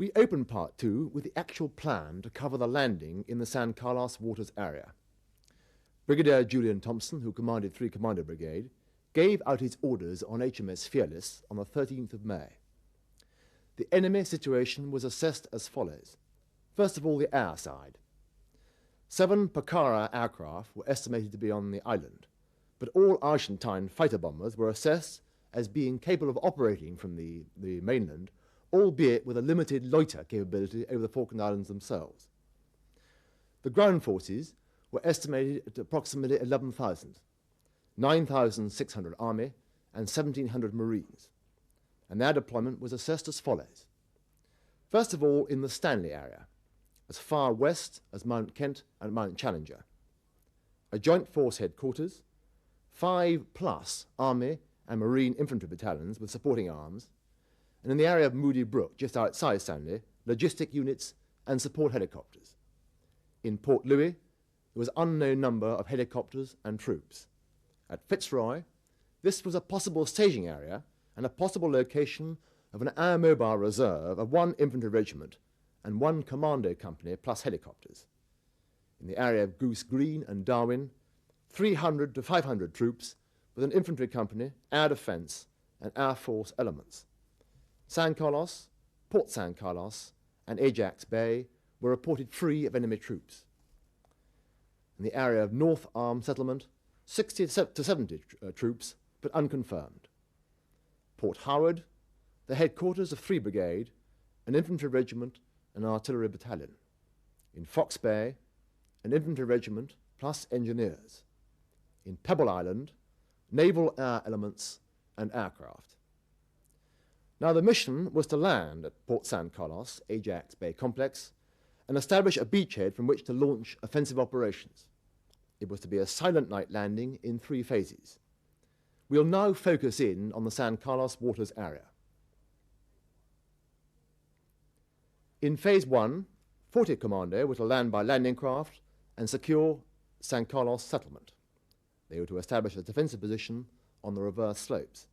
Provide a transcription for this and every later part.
We opened Part 2 with the actual plan to cover the landing in the San Carlos waters area. Brigadier Julian Thompson, who commanded 3 Commander Brigade, gave out his orders on HMS Fearless on the 13th of May. The enemy situation was assessed as follows. First of all, the air side. 7 Pucara aircraft were estimated to be on the island, but all Argentine fighter bombers were assessed as being capable of operating from the mainland, albeit with a limited loiter capability over the Falkland Islands themselves. The ground forces were estimated at approximately 11,000, 9,600 Army and 1,700 Marines, and their deployment was assessed as follows. First of all, in the Stanley area, as far west as Mount Kent and Mount Challenger, a joint force headquarters, 5+ Army and Marine infantry battalions with supporting arms, and in the area of Moody Brook, just outside Stanley, logistic units and support helicopters. In Port Louis, there was an unknown number of helicopters and troops. At Fitzroy, this was a possible staging area and a possible location of an air mobile reserve of 1 infantry regiment and 1 commando company plus helicopters. In the area of Goose Green and Darwin, 300 to 500 troops with an infantry company, air defence and air force elements. San Carlos, Port San Carlos and Ajax Bay were reported free of enemy troops. In the area of North Arm Settlement, 60 to 70 troops, but unconfirmed. Port Howard, the headquarters of 3 Brigade, an infantry regiment and artillery battalion. In Fox Bay, an infantry regiment plus engineers. In Pebble Island, naval air elements and aircraft. Now the mission was to land at Port San Carlos, Ajax Bay Complex, and establish a beachhead from which to launch offensive operations. It was to be a silent night landing in 3 phases. We'll now focus in on the San Carlos waters area. In Phase 1, 40 Commando were to land by landing craft and secure San Carlos settlement. They were to establish a defensive position on the reverse slopes.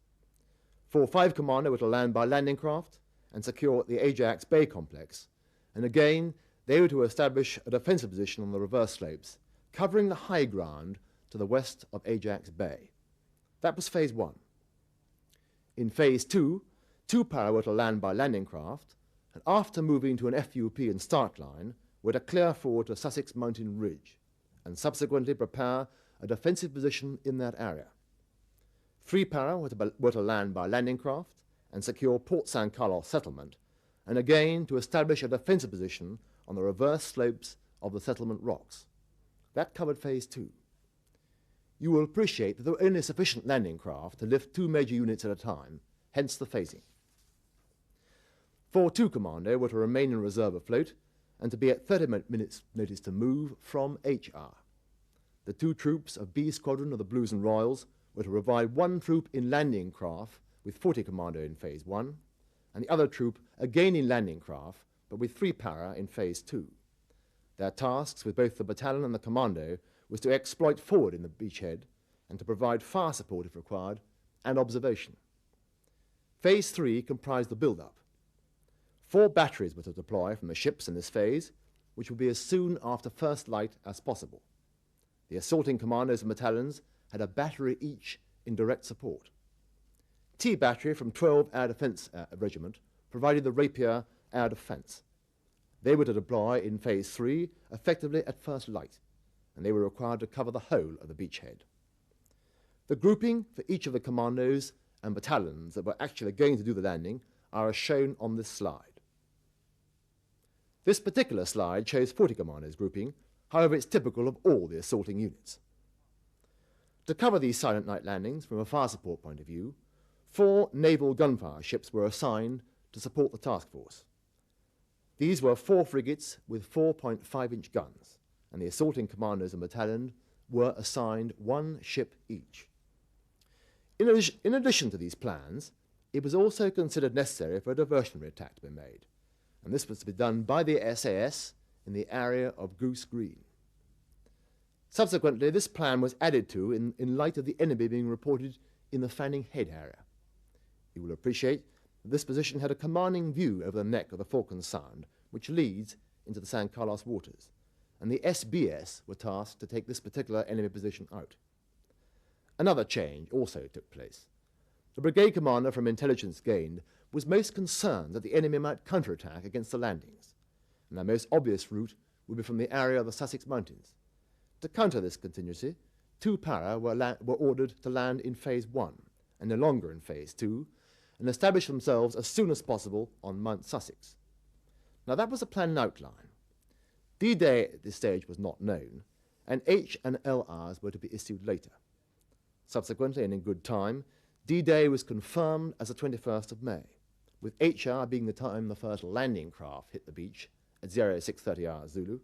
4-5 Commando were to land by landing craft and secure the Ajax Bay complex, and again they were to establish a defensive position on the reverse slopes, covering the high ground to the west of Ajax Bay. That was Phase 1. In Phase 2, 2 para were to land by landing craft, and after moving to an FUP and start line, were to clear forward to Sussex Mountain Ridge, and subsequently prepare a defensive position in that area. 3 para were to land by landing craft and secure Port San Carlos settlement, and again to establish a defensive position on the reverse slopes of the settlement rocks. That covered Phase 2. You will appreciate that there were only sufficient landing craft to lift 2 major units at a time, hence the phasing. 4-2 Commando were to remain in reserve afloat and to be at 30 minutes notice to move from HR. The 2 troops of B Squadron of the Blues and Royals were to provide 1 troop in landing craft with 40 Commando in Phase 1, and the other troop again in landing craft, but with 3 para in Phase 2. Their tasks with both the battalion and the Commando was to exploit forward in the beachhead and to provide fire support if required, and observation. Phase 3 comprised the build-up. 4 batteries were to deploy from the ships in this phase, which would be as soon after first light as possible. The assaulting commandos and battalions had a battery each in direct support. T Battery from 12 Air Defence Regiment provided the Rapier Air Defence. They were to deploy in Phase 3 effectively at first light, and they were required to cover the whole of the beachhead. The grouping for each of the commandos and battalions that were actually going to do the landing are as shown on this slide. This particular slide shows 40 commandos grouping, however it's typical of all the assaulting units. To cover these silent night landings from a fire support point of view, 4 naval gunfire ships were assigned to support the task force. These were 4 frigates with 4.5-inch guns, and the assaulting commandos and battalion were assigned 1 ship each. In addition to these plans, it was also considered necessary for a diversionary attack to be made, and this was to be done by the SAS in the area of Goose Green. Subsequently, this plan was added to in light of the enemy being reported in the Fanning Head area. You will appreciate This position had a commanding view over the neck of the Falkland Sound, which leads into the San Carlos waters, and the SBS were tasked to take this particular enemy position out. Another change also took place. The brigade commander from intelligence gained was most concerned that the enemy might counterattack against the landings, and their most obvious route would be from the area of the Sussex Mountains. To counter this contingency, 2 para were ordered to land in Phase 1 and no longer in Phase 2, and establish themselves as soon as possible on Mount Sussex. Now that was a plan and outline. D-Day at this stage was not known, and H and LRs were to be issued later. Subsequently, and in good time, D-Day was confirmed as the 21st of May, with HR being the time the first landing craft hit the beach at 0630 hours Zulu,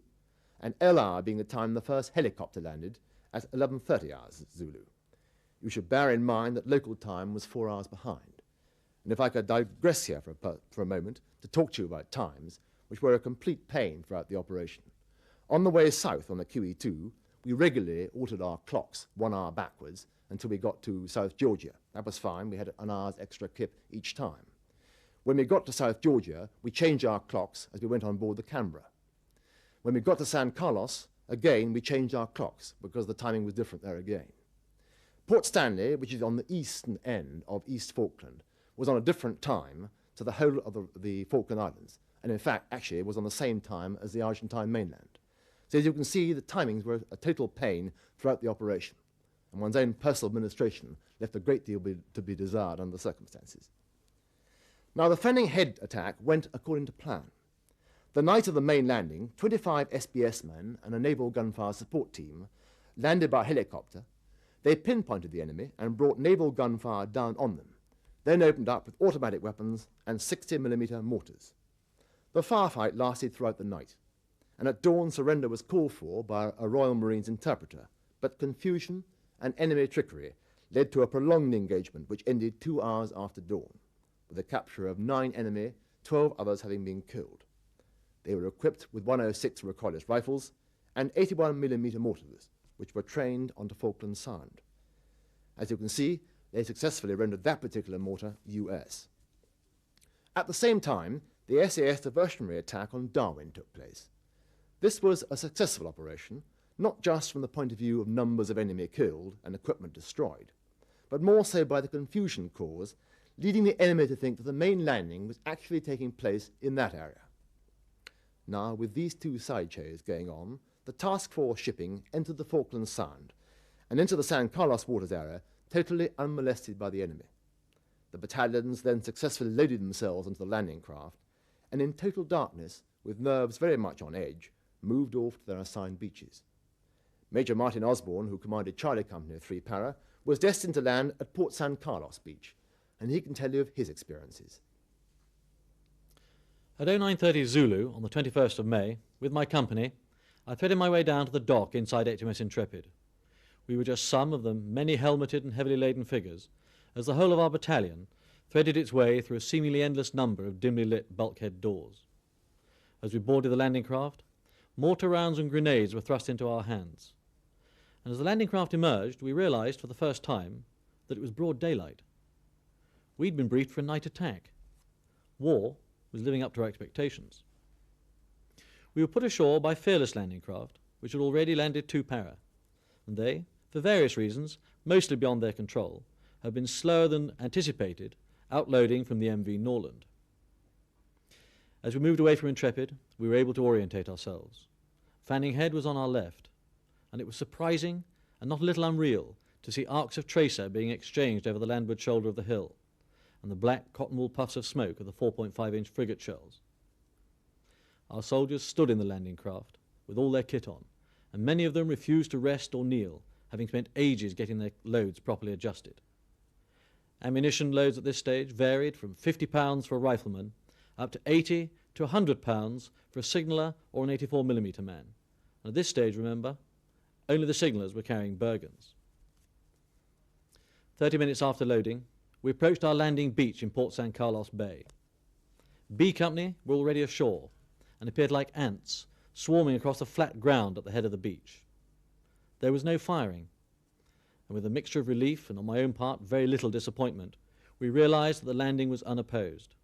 and LR being the time the first helicopter landed at 1130 hours Zulu. You should bear in mind that local time was 4 hours behind. And if I could digress here for a moment to talk to you about times, which were a complete pain throughout the operation. On the way south on the QE2, we regularly altered our clocks 1 hour backwards until we got to South Georgia. That was fine, we had an hour's extra kip each time. When we got to South Georgia, we changed our clocks as we went on board the Canberra. When we got to San Carlos, again we changed our clocks because the timing was different there again. Port Stanley, which is on the eastern end of East Falkland, was on a different time to the whole of the Falkland Islands, and in fact, actually, it was on the same time as the Argentine mainland. So as you can see, the timings were a total pain throughout the operation, and one's own personal administration left a great deal to be desired under the circumstances. Now, the Fanning Head attack went according to plan. The night of the main landing, 25 SBS men and a naval gunfire support team landed by helicopter. They pinpointed the enemy and brought naval gunfire down on them, then opened up with automatic weapons and 60mm mortars. The firefight lasted throughout the night, and at dawn surrender was called for by a Royal Marines interpreter, but confusion and enemy trickery led to a prolonged engagement which ended 2 hours after dawn, with the capture of 9 enemy, 12 others having been killed. They were equipped with 106 recoilless rifles and 81mm mortars, which were trained onto Falkland Sound. As you can see, they successfully rendered that particular mortar US. At the same time, the SAS diversionary attack on Darwin took place. This was a successful operation, not just from the point of view of numbers of enemy killed and equipment destroyed, but more so by the confusion caused, leading the enemy to think that the main landing was actually taking place in that area. Now, with these 2 sideshows going on, the task force shipping entered the Falkland Sound and into the San Carlos waters area totally unmolested by the enemy. The battalions then successfully loaded themselves into the landing craft and in total darkness, with nerves very much on edge, moved off to their assigned beaches. Major Martin Osborne, who commanded Charlie Company of 3 Para, was destined to land at Port San Carlos Beach, and he can tell you of his experiences. At 0930 Zulu on the 21st of May, with my company, I threaded my way down to the dock inside HMS Intrepid. We were just some of the many helmeted and heavily laden figures, as the whole of our battalion threaded its way through a seemingly endless number of dimly lit bulkhead doors. As we boarded the landing craft, mortar rounds and grenades were thrust into our hands. And as the landing craft emerged, we realized for the first time that it was broad daylight. We'd been briefed for a night attack. War was living up to our expectations. We were put ashore by Fearless landing craft, which had already landed 2 Para, and they, for various reasons, mostly beyond their control, had been slower than anticipated, outloading from the MV Norland. As we moved away from Intrepid, we were able to orientate ourselves. Fanning Head was on our left, and it was surprising and not a little unreal to see arcs of tracer being exchanged over the landward shoulder of the hill, and the black cotton wool puffs of smoke of the 4.5-inch frigate shells. Our soldiers stood in the landing craft with all their kit on, and many of them refused to rest or kneel, having spent ages getting their loads properly adjusted. Ammunition loads at this stage varied from 50 pounds for a rifleman up to 80 to 100 pounds for a signaller or an 84mm man. And at this stage, remember, only the signallers were carrying Bergens. 30 minutes after loading, we approached our landing beach in Port San Carlos Bay. B Company were already ashore and appeared like ants swarming across the flat ground at the head of the beach. There was no firing, and with a mixture of relief and on my own part very little disappointment, we realised that the landing was unopposed.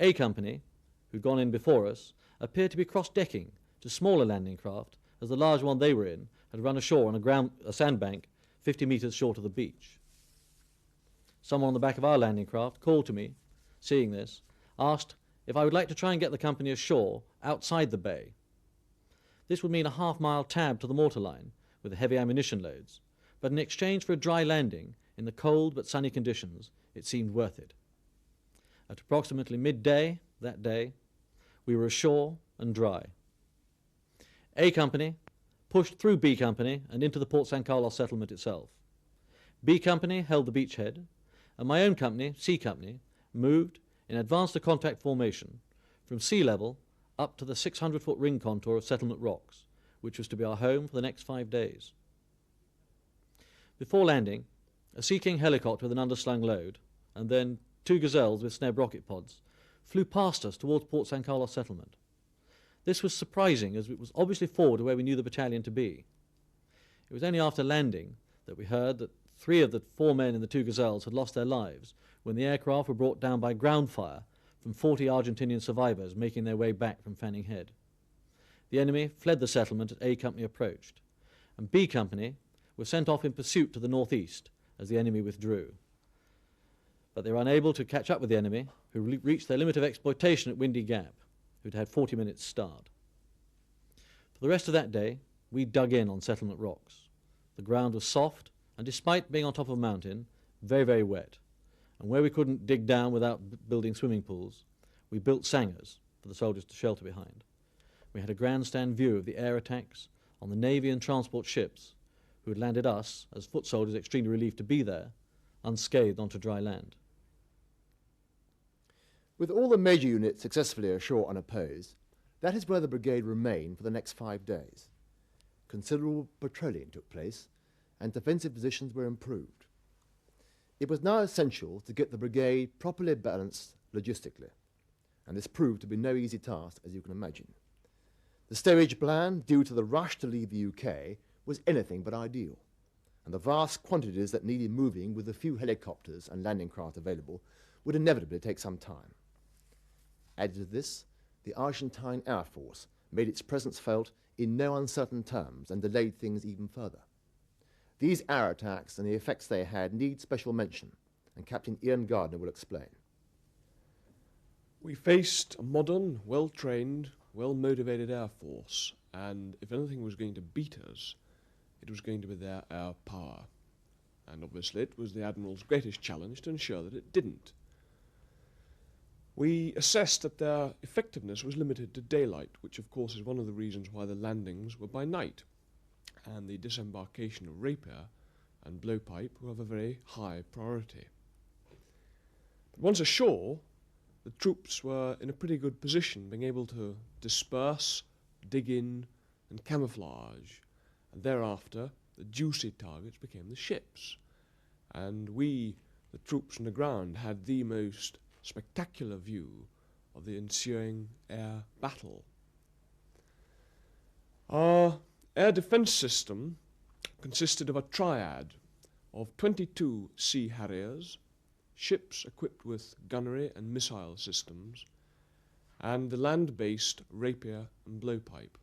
A Company, who'd gone in before us, appeared to be cross-decking to smaller landing craft, as the large one they were in had run ashore on a sandbank 50 metres short of the beach. Someone on the back of our landing craft called to me, seeing this, asked if I would like to try and get the company ashore outside the bay. This would mean a half-mile tab to the mortar line with the heavy ammunition loads, but in exchange for a dry landing in the cold but sunny conditions, it seemed worth it. At approximately midday that day, we were ashore and dry. A Company pushed through B Company and into the Port San Carlos settlement itself. B Company held the beachhead, and my own company, C Company, moved in advance to contact formation from sea level up to the 600-foot ring contour of settlement rocks, which was to be our home for the next 5 days. Before landing, a Sea King helicopter with an underslung load, and then 2 Gazelles with Sneb rocket pods, flew past us towards Port San Carlos settlement. This was surprising, as it was obviously forward to where we knew the battalion to be. It was only after landing that we heard that 3 of the 4 men in the 2 Gazelles had lost their lives when the aircraft were brought down by ground fire from 40 Argentinian survivors making their way back from Fanning Head. The enemy fled the settlement as A Company approached, and B Company were sent off in pursuit to the northeast as the enemy withdrew. But they were unable to catch up with the enemy, who reached their limit of exploitation at Windy Gap, who'd had 40 minutes start. For the rest of that day, we dug in on settlement rocks. The ground was soft, and despite being on top of a mountain, very, very wet. And where we couldn't dig down without building swimming pools, we built sangars for the soldiers to shelter behind. We had a grandstand view of the air attacks on the Navy and transport ships, who had landed us, as foot soldiers extremely relieved to be there, unscathed onto dry land. With all the major units successfully ashore unopposed, that is where the brigade remained for the next 5 days. Considerable patrolling took place, and defensive positions were improved. It was now essential to get the brigade properly balanced logistically, and this proved to be no easy task, as you can imagine. The stowage plan, due to the rush to leave the UK, was anything but ideal, and the vast quantities that needed moving with the few helicopters and landing craft available would inevitably take some time. Added to this, the Argentine Air Force made its presence felt in no uncertain terms and delayed things even further. These air attacks and the effects they had need special mention, and Captain Ian Gardner will explain. We faced a modern, well-trained, well-motivated Air Force, and if anything was going to beat us, it was going to be their air power. And obviously it was the Admiral's greatest challenge to ensure that it didn't. We assessed that their effectiveness was limited to daylight, which of course is one of the reasons why the landings were by night, and the disembarkation of rapier and blowpipe were of a very high priority. But once ashore, the troops were in a pretty good position, being able to disperse, dig in, and camouflage, and thereafter the juicy targets became the ships. And we, the troops on the ground, had the most spectacular view of the ensuing air battle. Our air defence system consisted of a triad of 22 Sea Harriers, ships equipped with gunnery and missile systems, and the land-based rapier and blowpipe.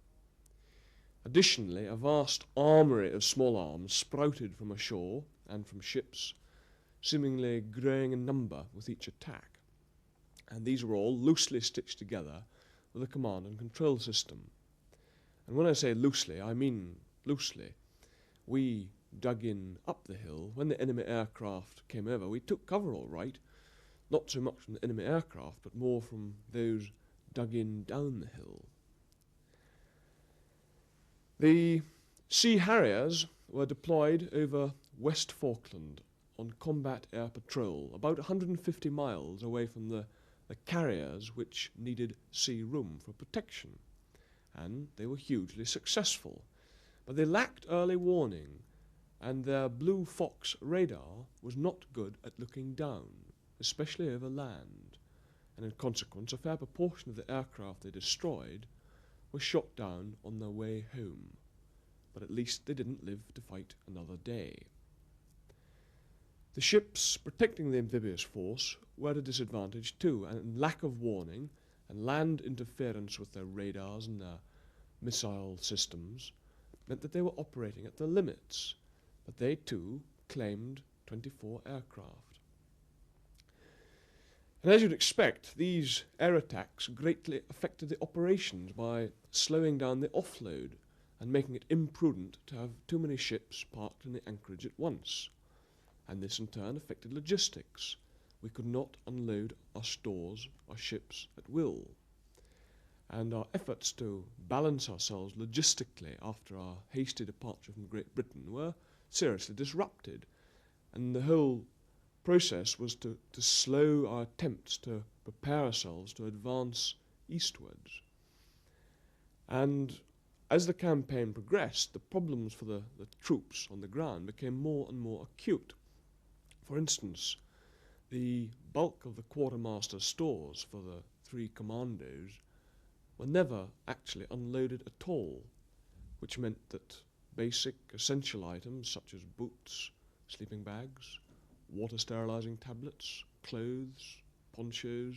Additionally, a vast armoury of small arms sprouted from ashore and from ships, seemingly growing in number with each attack. And these were all loosely stitched together with a command and control system. And when I say loosely, I mean loosely. We dug in up the hill. When the enemy aircraft came over, we took cover all right, not so much from the enemy aircraft, but more from those dug in down the hill. The Sea Harriers were deployed over West Falkland on combat air patrol, about 150 miles away from the carriers which needed sea room for protection, and they were hugely successful. But they lacked early warning, and their Blue Fox radar was not good at looking down, especially over land, and in consequence a fair proportion of the aircraft they destroyed were shot down on their way home. But at least they didn't live to fight another day. The ships protecting the amphibious force were at a disadvantage too, and lack of warning and land interference with their radars and their missile systems meant that they were operating at their limits, but they too claimed 24 aircraft. And as you'd expect, these air attacks greatly affected the operations by slowing down the offload and making it imprudent to have too many ships parked in the anchorage at once. And this in turn affected logistics. We could not unload our stores, our ships, at will. And our efforts to balance ourselves logistically after our hasty departure from Great Britain were seriously disrupted. And the whole process was to slow our attempts to prepare ourselves to advance eastwards. And as the campaign progressed, the problems for the troops on the ground became more and more acute. For instance, the bulk of the quartermaster's stores for the 3 commandos were never actually unloaded at all, which meant that basic essential items such as boots, sleeping bags, water sterilizing tablets, clothes, ponchos,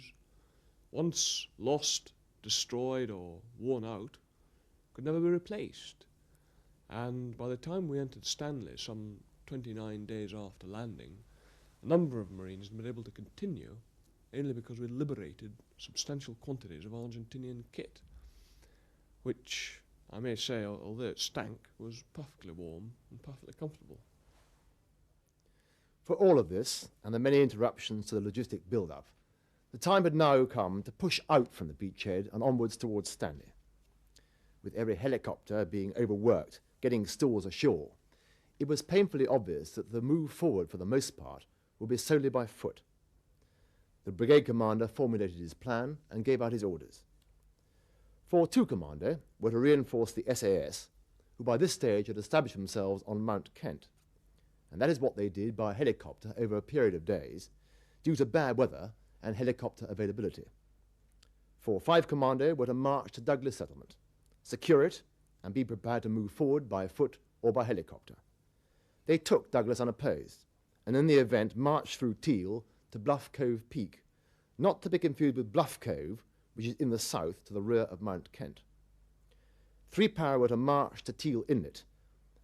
once lost, destroyed or worn out, could never be replaced. And by the time we entered Stanley, some 29 days after landing, a number of Marines had been able to continue only because we liberated substantial quantities of Argentinian kit, which, I may say, although it stank, was perfectly warm and perfectly comfortable. For all of this, and the many interruptions to the logistic build-up, the time had now come to push out from the beachhead and onwards towards Stanley. With every helicopter being overworked, getting stores ashore, it was painfully obvious that the move forward, for the most part, would be solely by foot. The brigade commander formulated his plan and gave out his orders. 4-2 Commando were to reinforce the SAS, who by this stage had established themselves on Mount Kent, and that is what they did by helicopter over a period of days, due to bad weather and helicopter availability. 4-5 Commando were to march to Douglas Settlement, secure it, and be prepared to move forward by foot or by helicopter. They took Douglas unopposed, and in the event marched through Teal to Bluff Cove Peak, not to be confused with Bluff Cove, which is in the south to the rear of Mount Kent. 3 Para were to march to Teal Inlet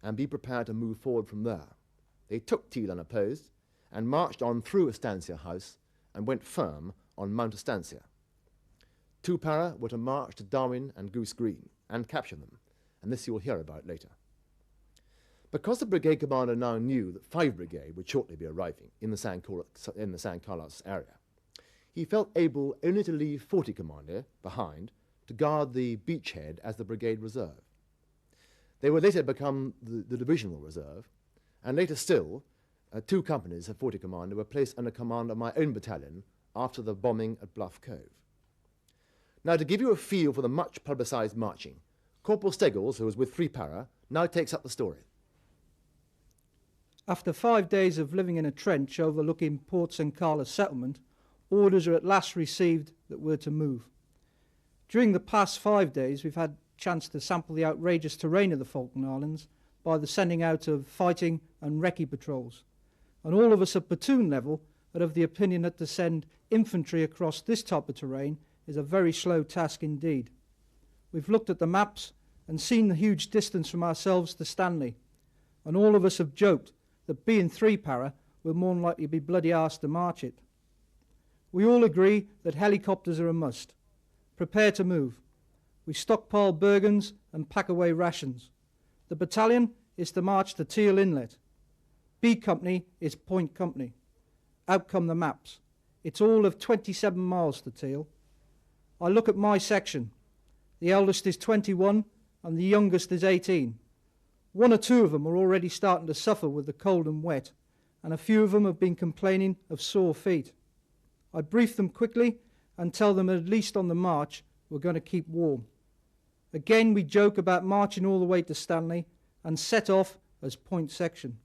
and be prepared to move forward from there. They took Teal unopposed and marched on through Estancia House and went firm on Mount Estancia. 2 Para were to march to Darwin and Goose Green and capture them, and this you will hear about later. Because the brigade commander now knew that 5 Brigade would shortly be arriving in the San Carlos area, he felt able only to leave 40 Commando behind to guard the beachhead as the brigade reserve. They would later become the divisional reserve, and later still, 2 companies of 40 Commando were placed under command of my own battalion after the bombing at Bluff Cove. Now, to give you a feel for the much publicised marching, Corporal Steggles, who was with 3 Para, now takes up the story. After 5 days of living in a trench overlooking Port San Carlos settlement, orders are at last received that we're to move. During the past 5 days, we've had a chance to sample the outrageous terrain of the Falkland Islands by the sending out of fighting and recce patrols. And all of us at platoon level are of the opinion that to send infantry across this type of terrain is a very slow task indeed. We've looked at the maps and seen the huge distance from ourselves to Stanley, and all of us have joked that being 3 Para will more than likely be bloody arsed to march it. We all agree that helicopters are a must. Prepare to move. We stockpile Bergens and pack away rations. The battalion is to march to Teal Inlet. B Company is Point Company. Out come the maps. It's all of 27 miles to Teal. I look at my section. The eldest is 21 and the youngest is 18. 1 or 2 of them are already starting to suffer with the cold and wet, and a few of them have been complaining of sore feet. I brief them quickly and tell them at least on the march we're going to keep warm. Again, we joke about marching all the way to Stanley and set off as Point Section.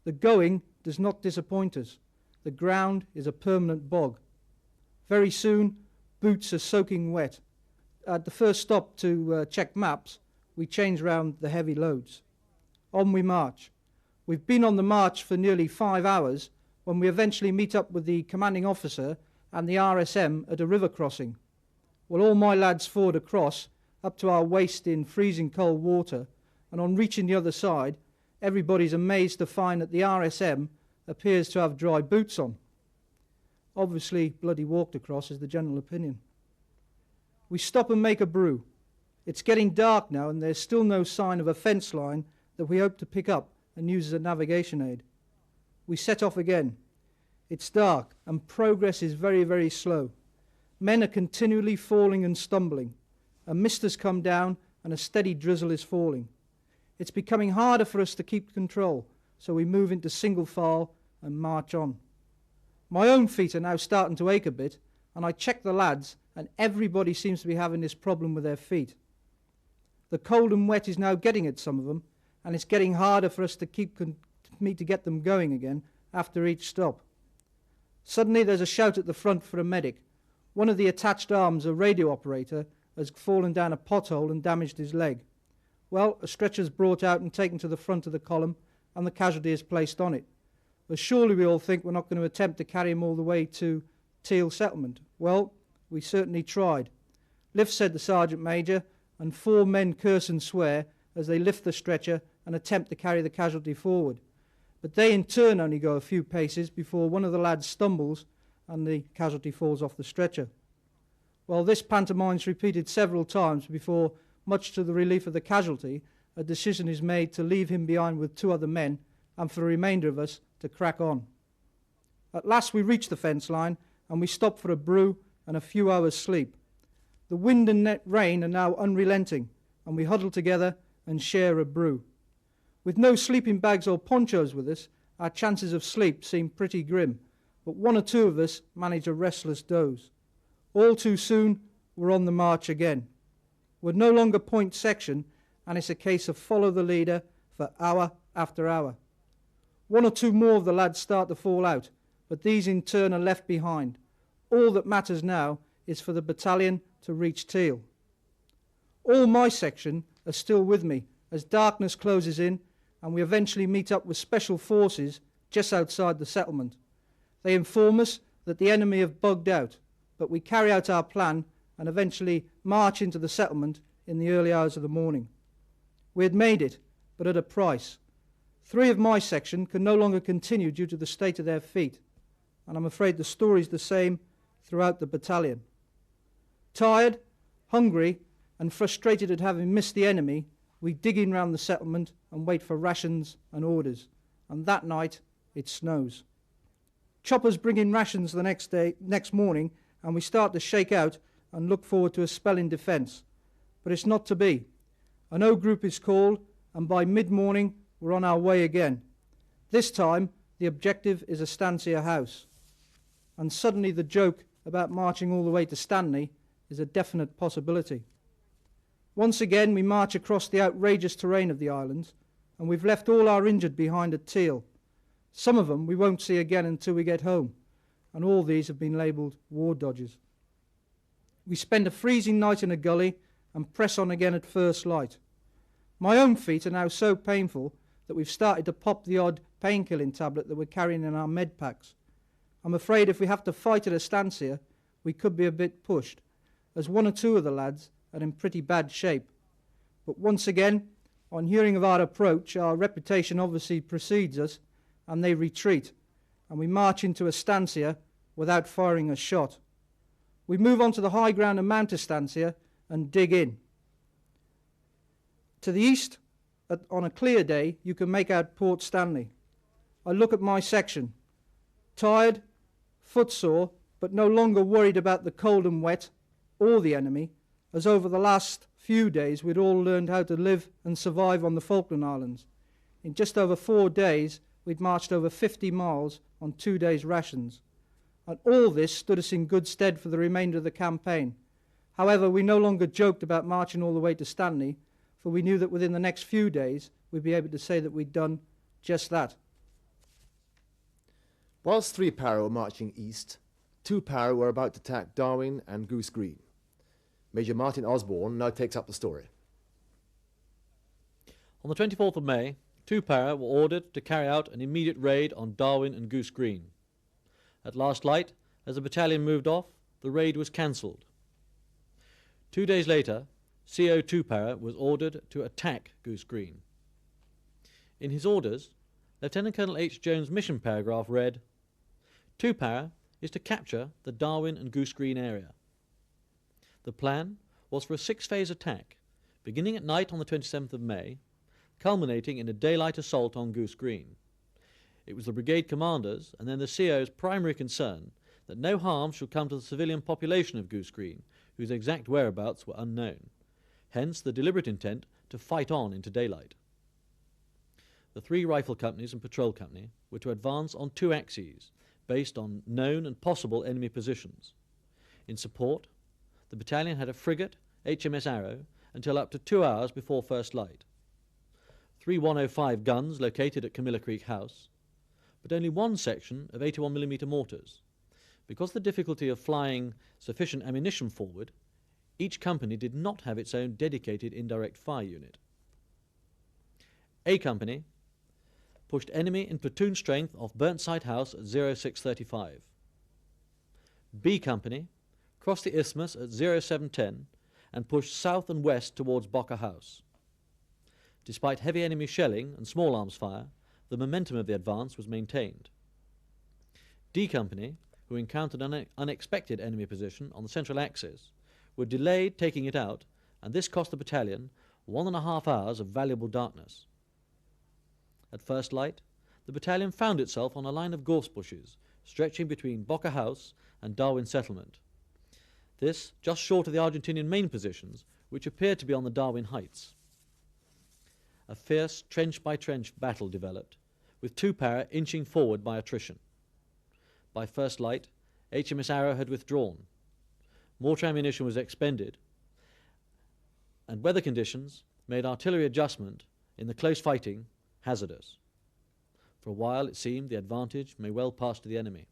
The going does not disappoint us. The ground is a permanent bog. Very soon, boots are soaking wet. At the first stop to check maps, we change round the heavy loads. On we march. We've been on the march for nearly 5 hours when we eventually meet up with the commanding officer and the RSM at a river crossing. Well, all my lads ford across up to our waist in freezing cold water, and on reaching the other side, everybody's amazed to find that the RSM appears to have dry boots on. Obviously, bloody walked across is the general opinion. We stop and make a brew. It's getting dark now and there's still no sign of a fence line that we hope to pick up and use as a navigation aid. We set off again. It's dark and progress is very, very slow. Men are continually falling and stumbling. A mist has come down and a steady drizzle is falling. It's becoming harder for us to keep control, so we move into single file and march on. My own feet are now starting to ache a bit, and I check the lads, and everybody seems to be having this problem with their feet. The cold and wet is now getting at some of them, and it's getting harder for us to get them going again after each stop. Suddenly there's a shout at the front for a medic. One of the attached arms, a radio operator, has fallen down a pothole and damaged his leg. Well, a stretcher is brought out and taken to the front of the column, and the casualty is placed on it. But surely we all think we're not going to attempt to carry him all the way to Teal settlement. Well, we certainly tried. Lift, said the sergeant major, and 4 men curse and swear as they lift the stretcher and attempt to carry the casualty forward. But they in turn only go a few paces before one of the lads stumbles and the casualty falls off the stretcher. Well, this pantomime's repeated several times before, much to the relief of the casualty, a decision is made to leave him behind with 2 other men and for the remainder of us to crack on. At last we reach the fence line and we stop for a brew and a few hours' sleep. The wind and rain are now unrelenting and we huddle together and share a brew. With no sleeping bags or ponchos with us, our chances of sleep seem pretty grim, but 1 or 2 of us manage a restless doze. All too soon, we're on the march again. We're no longer point section, and it's a case of follow the leader for hour after hour. 1 or 2 more of the lads start to fall out, but these in turn are left behind. All that matters now is for the battalion to reach Teal. All my section are still with me as darkness closes in, and we eventually meet up with special forces just outside the settlement. They inform us that the enemy have bugged out, but we carry out our plan and eventually march into the settlement in the early hours of the morning. We had made it, but at a price. 3 of my section can no longer continue due to the state of their feet, and I'm afraid the story's the same throughout the battalion. Tired, hungry, and frustrated at having missed the enemy, we dig in round the settlement and wait for rations and orders, and that night it snows. Choppers bring in rations the next morning, and we start to shake out and look forward to a spell in defence. But it's not to be. An O group is called, and by mid-morning we're on our way again. This time the objective is a Stanley house. And suddenly the joke about marching all the way to Stanley is a definite possibility. Once again we march across the outrageous terrain of the islands, and we've left all our injured behind at Teal. Some of them we won't see again until we get home, and all these have been labelled war dodges. We spend a freezing night in a gully and press on again at first light. My own feet are now so painful that we've started to pop the odd painkilling tablet that we're carrying in our med packs. I'm afraid if we have to fight at a estancia, we could be a bit pushed, as 1 or 2 of the lads are in pretty bad shape. But once again, on hearing of our approach, our reputation obviously precedes us, and they retreat, and we march into a estancia without firing a shot. We move on to the high ground and mount estancia and dig in. To the east, on a clear day, you can make out Port Stanley. I look at my section. Tired, footsore, but no longer worried about the cold and wet or the enemy, as over the last few days we'd all learned how to live and survive on the Falkland Islands. In just over 4 days, we'd marched over 50 miles on 2 days' rations. And all this stood us in good stead for the remainder of the campaign. However, we no longer joked about marching all the way to Stanley, for we knew that within the next few days we'd be able to say that we'd done just that. Whilst 3 para were marching east, 2 para were about to attack Darwin and Goose Green. Major Martin Osborne now takes up the story. On the 24th of May, 2 para were ordered to carry out an immediate raid on Darwin and Goose Green. At last light, as the battalion moved off, the raid was cancelled. 2 days later, CO 2 para was ordered to attack Goose Green. In his orders, Lieutenant Colonel H. Jones' mission paragraph read, 2 para is to capture the Darwin and Goose Green area. The plan was for a 6-phase attack, beginning at night on the 27th of May, culminating in a daylight assault on Goose Green. It was the brigade commander's and then the CO's primary concern that no harm should come to the civilian population of Goose Green, whose exact whereabouts were unknown. Hence the deliberate intent to fight on into daylight. The 3 rifle companies and patrol company were to advance on 2 axes, based on known and possible enemy positions. In support, the battalion had a frigate, HMS Arrow, until up to 2 hours before first light. 3 105 guns located at Camilla Creek House, but only 1 section of 81mm mortars. Because of the difficulty of flying sufficient ammunition forward, each company did not have its own dedicated indirect fire unit. A Company pushed enemy in platoon strength off Burnside House at 0635. B Company crossed the isthmus at 0710 and pushed south and west towards Bocker House. Despite heavy enemy shelling and small arms fire, the momentum of the advance was maintained. D Company, who encountered an unexpected enemy position on the central axis, were delayed taking it out, and this cost the battalion 1.5 hours of valuable darkness. At first light, the battalion found itself on a line of gorse bushes stretching between Bocker House and Darwin Settlement. This just short of the Argentinian main positions, which appeared to be on the Darwin Heights. A fierce trench-by-trench battle developed, with 2 para inching forward by attrition. By first light, HMS Arrow had withdrawn. Mortar ammunition was expended, and weather conditions made artillery adjustment in the close fighting hazardous. For a while it seemed the advantage may well pass to the enemy.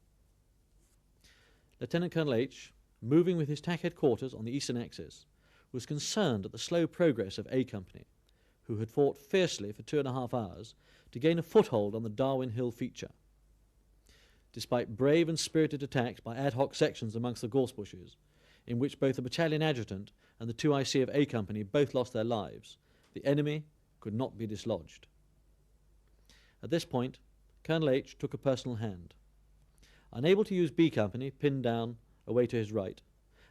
Lieutenant Colonel H, moving with his TAC headquarters on the eastern axis, was concerned at the slow progress of A Company, who had fought fiercely for 2.5 hours to gain a foothold on the Darwin Hill feature. Despite brave and spirited attacks by ad hoc sections amongst the gorse bushes, in which both the battalion adjutant and the 2 IC of A Company both lost their lives, the enemy could not be dislodged. At this point, Colonel H took a personal hand. Unable to use B Company pinned down away to his right,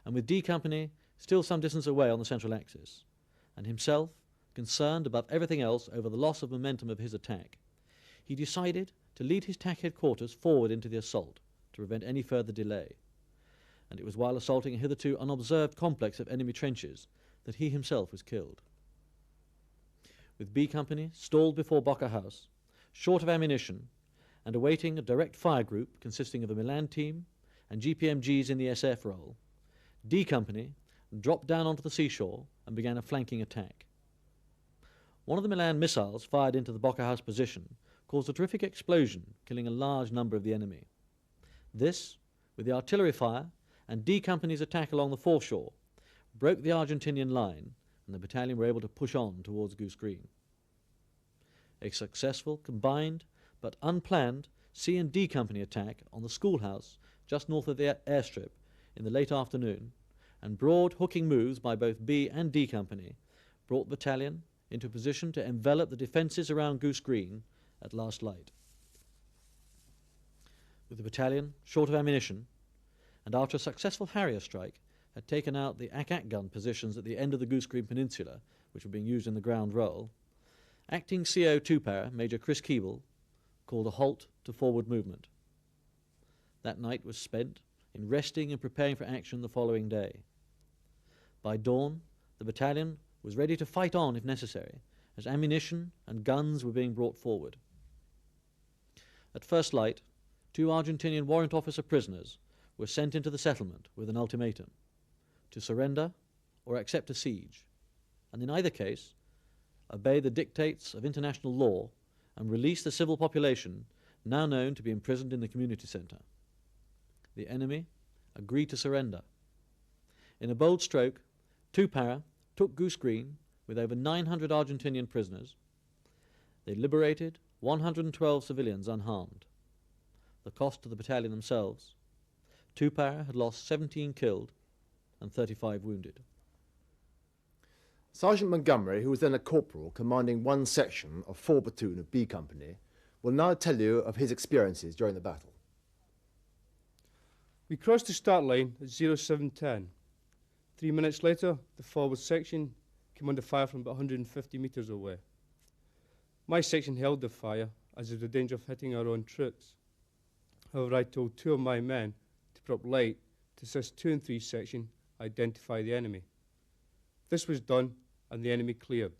and with D Company still some distance away on the central axis, and himself concerned above everything else over the loss of momentum of his attack, he decided to lead his TAC headquarters forward into the assault to prevent any further delay. And it was while assaulting a hitherto unobserved complex of enemy trenches that he himself was killed. With B Company stalled before Bocker House, short of ammunition, and awaiting a direct fire group consisting of a Milan team and GPMGs in the SF role, D Company dropped down onto the seashore and began a flanking attack. One of the Milan missiles fired into the Bocker House position caused a terrific explosion, killing a large number of the enemy. This, with the artillery fire and D Company's attack along the foreshore, broke the Argentinian line, and the battalion were able to push on towards Goose Green. A successful, combined, but unplanned C and D Company attack on the schoolhouse just north of the airstrip in the late afternoon, and broad hooking moves by both B and D Company brought the battalion into a position to envelop the defences around Goose Green at last light. With the battalion short of ammunition, and after a successful Harrier strike had taken out the ack gun positions at the end of the Goose Green Peninsula, which were being used in the ground role, acting CO 2 para Major Chris Keeble called a halt to forward movement. That night was spent in resting and preparing for action the following day. By dawn, the battalion was ready to fight on if necessary, as ammunition and guns were being brought forward. At first light, 2 Argentinian warrant officer prisoners were sent into the settlement with an ultimatum: to surrender or accept a siege, and in either case, obey the dictates of international law and release the civil population now known to be imprisoned in the community centre. The enemy agreed to surrender. In a bold stroke, 2 para took Goose Green with over 900 Argentinian prisoners. They liberated 112 civilians unharmed. The cost to the battalion themselves: 2 para had lost 17 killed and 35 wounded. Sergeant Montgomery, who was then a corporal commanding one section of 4 platoon of B Company, will now tell you of his experiences during the battle. We crossed the start line at 0710. 3 minutes later, the forward section came under fire from about 150 metres away. My section held the fire, as there was a danger of hitting our own troops. However, I told 2 of my men to put up light to assist 2 and 3 section identify the enemy. This was done, and the enemy cleared.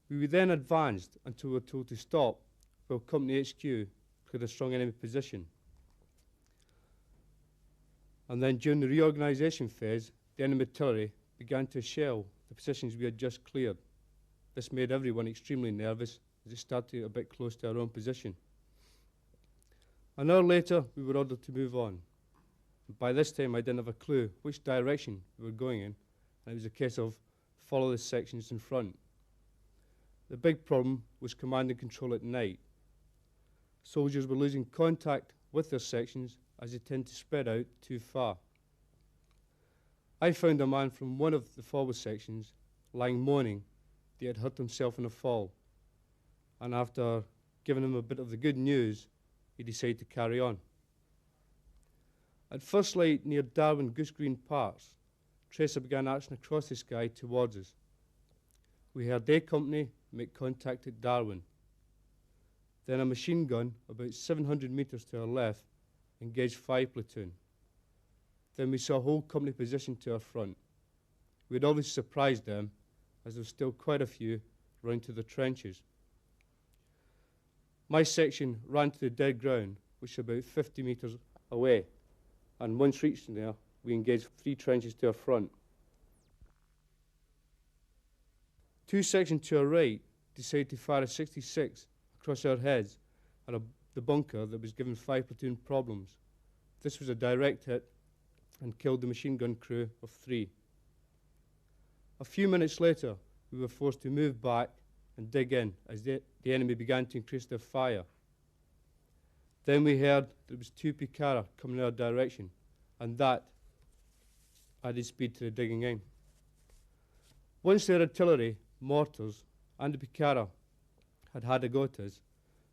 We then advanced until we were told to stop, while Company HQ cleared a strong enemy position. And then during the reorganisation phase, the enemy artillery began to shell the positions we had just cleared. This made everyone extremely nervous as it started to get a bit close to our own position. An hour later, we were ordered to move on. By this time, I didn't have a clue which direction we were going in, and it was a case of follow the sections in front. The big problem was command and control at night. Soldiers were losing contact with their sections as they tend to spread out too far. I found a man from one of the forward sections lying moaning that he had hurt himself in a fall, and after giving him a bit of the good news, he decided to carry on. At first light near Darwin Goose Green Parks, Tracer began arching across the sky towards us. We heard A Company make contact at Darwin. Then a machine gun about 700 metres to our left engaged 5 platoon. Then we saw a whole company position to our front. We had obviously surprised them, as there were still quite a few running to the trenches. My section ran to the dead ground, which was about 50 metres away, and once reaching there, we engaged 3 trenches to our front. 2 sections to our right decided to fire a 66 across our heads at the bunker that was giving 5 platoon problems. This was a direct hit and killed the machine gun crew of 3. A few minutes later, we were forced to move back and dig in as the enemy began to increase their fire. Then we heard there was 2 Picara coming in our direction, and that added speed to the digging in. Once their artillery, mortars, and the Picara had a go at us,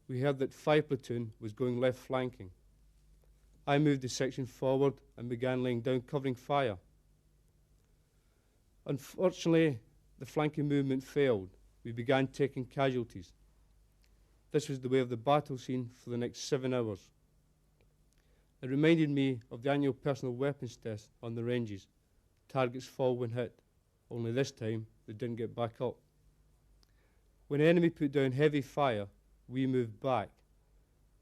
we heard that 5 platoon was going left flanking. I moved the section forward and began laying down covering fire. Unfortunately, the flanking movement failed. We began taking casualties. This was the way of the battle scene for the next 7 hours. It reminded me of the annual personal weapons test on the ranges. Targets fall when hit, only this time they didn't get back up. When the enemy put down heavy fire, we moved back.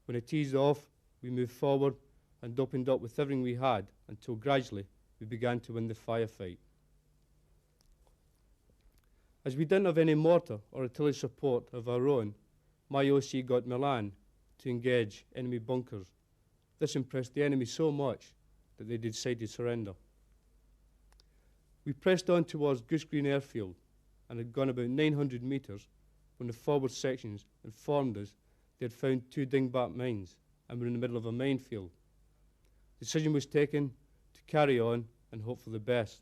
When it eased off, we moved forward and opened up with everything we had until gradually we began to win the firefight. As we didn't have any mortar or artillery support of our own, my OC got Milan to engage enemy bunkers. This impressed the enemy so much that they decided to surrender. We pressed on towards Goose Green Airfield and had gone about 900 metres when the forward sections informed us they had found 2 dingbat mines and were in the middle of a minefield. The decision was taken to carry on and hope for the best.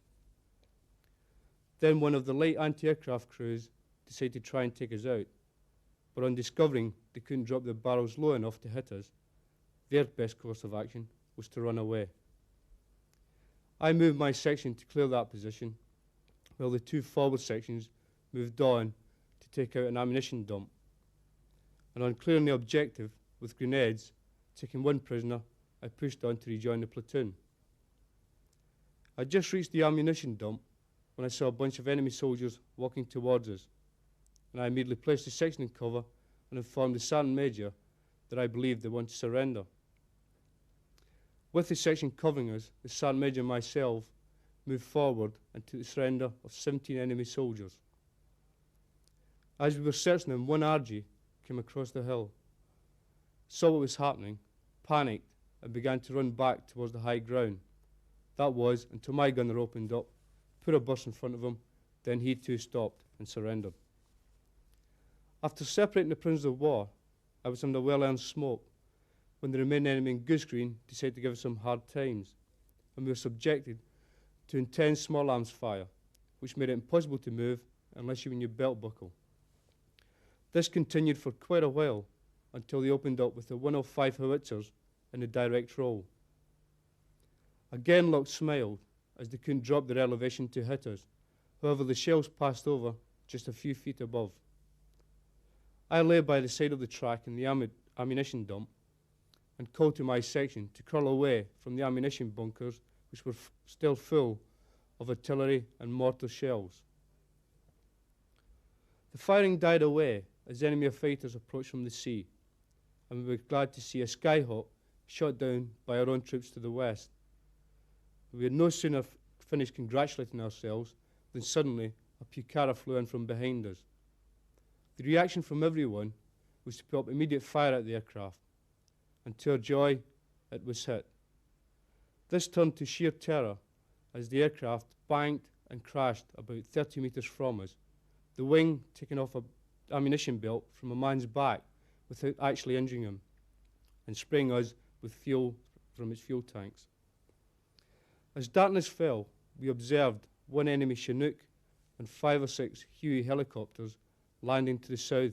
Then one of the light anti-aircraft crews decided to try and take us out, but on discovering they couldn't drop their barrels low enough to hit us, their best course of action was to run away. I moved my section to clear that position, while the 2 forward sections moved on to take out an ammunition dump. And on clearing the objective with grenades, taking 1 prisoner, I pushed on to rejoin the platoon. I just reached the ammunition dump when I saw a bunch of enemy soldiers walking towards us, and I immediately placed the section in cover and informed the Sergeant Major that I believed they wanted to surrender. With the section covering us, the Sergeant Major and myself moved forward and took the surrender of 17 enemy soldiers. As we were searching them, one RG came across the hill, saw what was happening, panicked, and began to run back towards the high ground. That was until my gunner opened up, put a burst in front of him, then he too stopped and surrendered. After separating the prisoners of war, I was under well-earned smoke when the remaining enemy in Goose Green decided to give us some hard times, and we were subjected to intense small arms fire, which made it impossible to move unless you were in your belt buckle. This continued for quite a while until they opened up with the 105 howitzers in a direct roll. Again Locke smiled as they couldn't drop their elevation to hit us. However, the shells passed over just a few feet above. I lay by the side of the track in the ammunition dump and called to my section to crawl away from the ammunition bunkers, which were still full of artillery and mortar shells. The firing died away as enemy fighters approached from the sea, and we were glad to see a Skyhawk shot down by our own troops to the west. We had no sooner finished congratulating ourselves than suddenly a Pucara flew in from behind us. The reaction from everyone was to put up immediate fire at the aircraft, and to our joy, it was hit. This turned to sheer terror as the aircraft banked and crashed about 30 metres from us, the wing taking off an ammunition belt from a man's back without actually injuring him, and spraying us with fuel from its fuel tanks. As darkness fell, we observed one enemy Chinook and 5 or 6 Huey helicopters landing to the south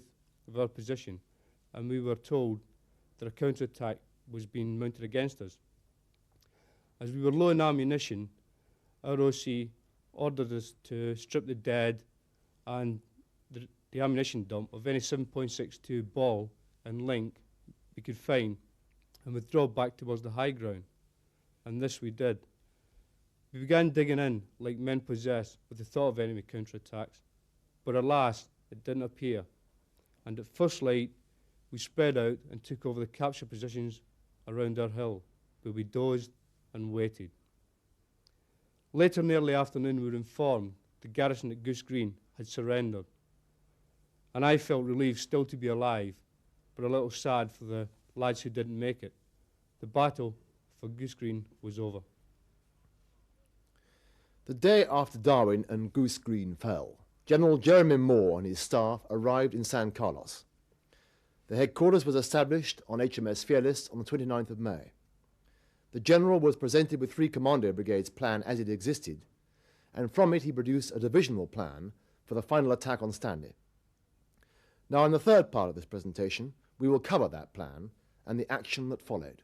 of our position, and we were told that a counterattack was being mounted against us. As we were low in ammunition, our OC ordered us to strip the dead and the ammunition dump of any 7.62 ball and link we could find and withdraw back towards the high ground, and this we did. We began digging in like men possessed with the thought of enemy counterattacks, but alas, it didn't appear, and at first light we spread out and took over the capture positions around our hill, where we dozed and waited. Later in the early afternoon we were informed the garrison at Goose Green had surrendered, and I felt relieved still to be alive, but a little sad for the lads who didn't make it. The battle for Goose Green was over. The day after Darwin and Goose Green fell, General Jeremy Moore and his staff arrived in San Carlos. The headquarters was established on HMS Fearless on the 29th of May. The General was presented with 3 Commando Brigades plan as it existed, and from it he produced a divisional plan for the final attack on Stanley. Now in the third part of this presentation, we will cover that plan and the action that followed.